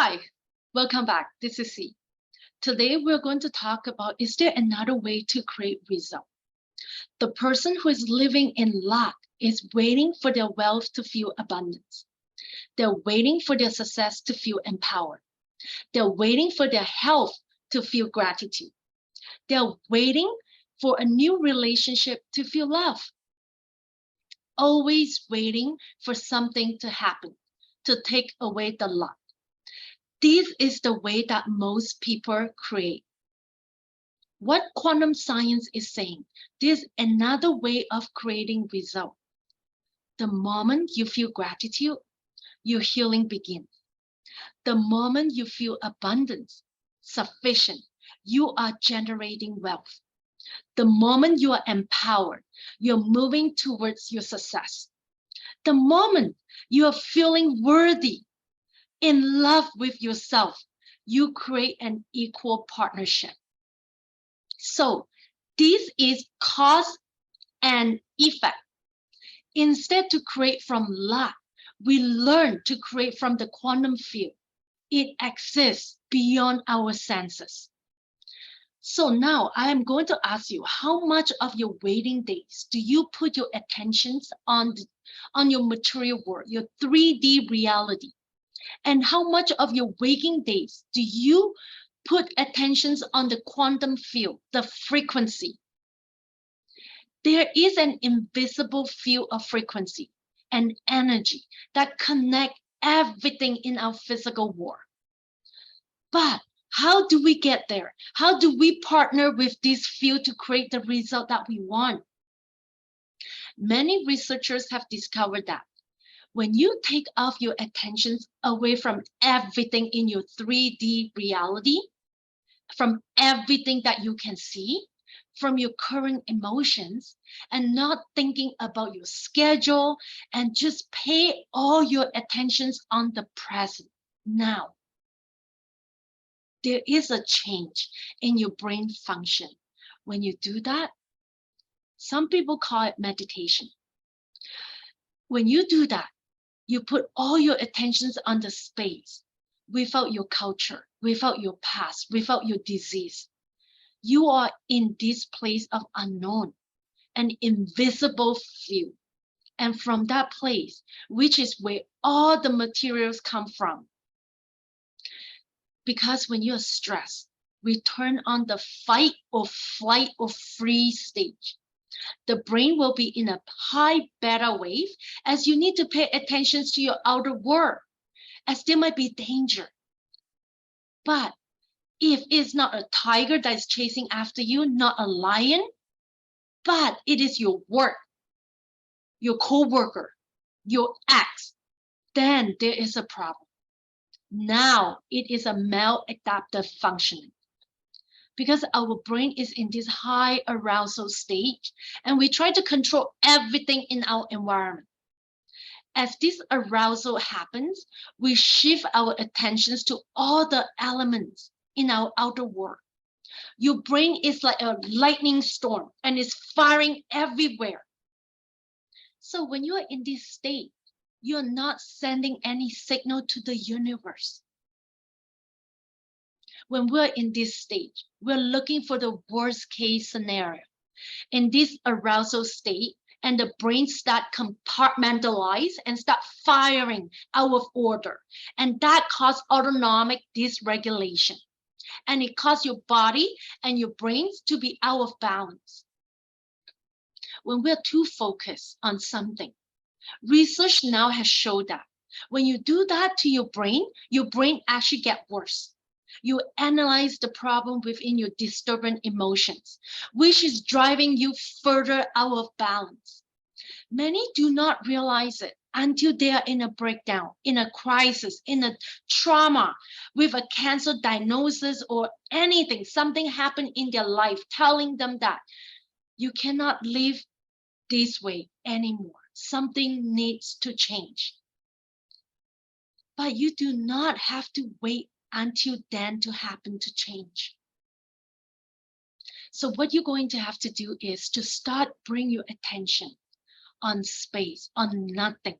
Hi, welcome back. This is C. Today we're going to talk about, is there another way to create result? The person who is living in lack is waiting for their wealth to feel abundance. They're waiting for their success to feel empowered. They're waiting for their health to feel gratitude. They're waiting for a new relationship to feel love. Always waiting for something to happen, to take away the luck. This is the way that most people create. What quantum science is saying, there's another way of creating result. The moment you feel gratitude, your healing begins. The moment you feel abundance, sufficient, you are generating wealth. The moment you are empowered, you're moving towards your success. The moment you are feeling worthy, in love with yourself, you create an equal partnership. So this is cause and effect. Instead to create from lack, we learn to create from the quantum field. It exists beyond our senses. So now I am going to ask you, how much of your waiting days do you put your attentions on your material world, your 3D reality? And how much of your waking days do you put attentions on the quantum field, the frequency? There is an invisible field of frequency and energy that connect everything in our physical world. But how do we get there? How do we partner with this field to create the result that we want? Many researchers have discovered that when you take off your attentions away from everything in your 3D reality, from everything that you can see, from your current emotions, and not thinking about your schedule, and just pay all your attentions on the present now, there is a change in your brain function. When you do that, some people call it meditation. When you do that, you put all your attentions on the space without your culture, without your past, without your disease. You are in this place of unknown, an invisible field. And from that place, which is where all the materials come from. Because when you're stressed, we turn on the fight or flight or freeze stage. The brain will be in a high beta wave as you need to pay attention to your outer world, as there might be danger. But if it's not a tiger that is chasing after you, not a lion, but it is your work, your co-worker, your ex, then there is a problem. Now it is a maladaptive functioning. Because our brain is in this high arousal stage, and we try to control everything in our environment. As this arousal happens, we shift our attentions to all the elements in our outer world. Your brain is like a lightning storm and is firing everywhere. So when you are in this state, you're not sending any signal to the universe. When we're in this stage, we're looking for the worst case scenario. In this arousal state, and the brain start compartmentalize and start firing out of order. And that causes autonomic dysregulation. And it causes your body and your brains to be out of balance. When we're too focused on something, research now has showed that when you do that to your brain actually gets worse. You analyze the problem within your disturbing emotions, which is driving you further out of balance. Many do not realize it until they are in a breakdown, in a crisis, in a trauma, with a cancer diagnosis or anything, something happened in their life telling them that you cannot live this way anymore. Something needs to change. But you do not have to wait until then to happen to change. So what you're going to have to do is to start bring your attention on space, on nothing.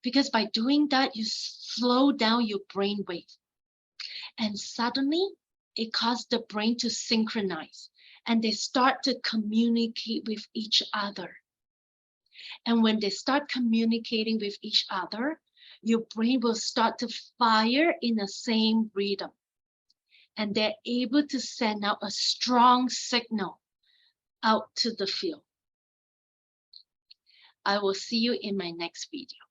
Because by doing that, you slow down your brain wave. And suddenly it caused the brain to synchronize, and they start to communicate with each other. And when they start communicating with each other, your brain will start to fire in the same rhythm. And they're able to send out a strong signal out to the field. I will see you in my next video.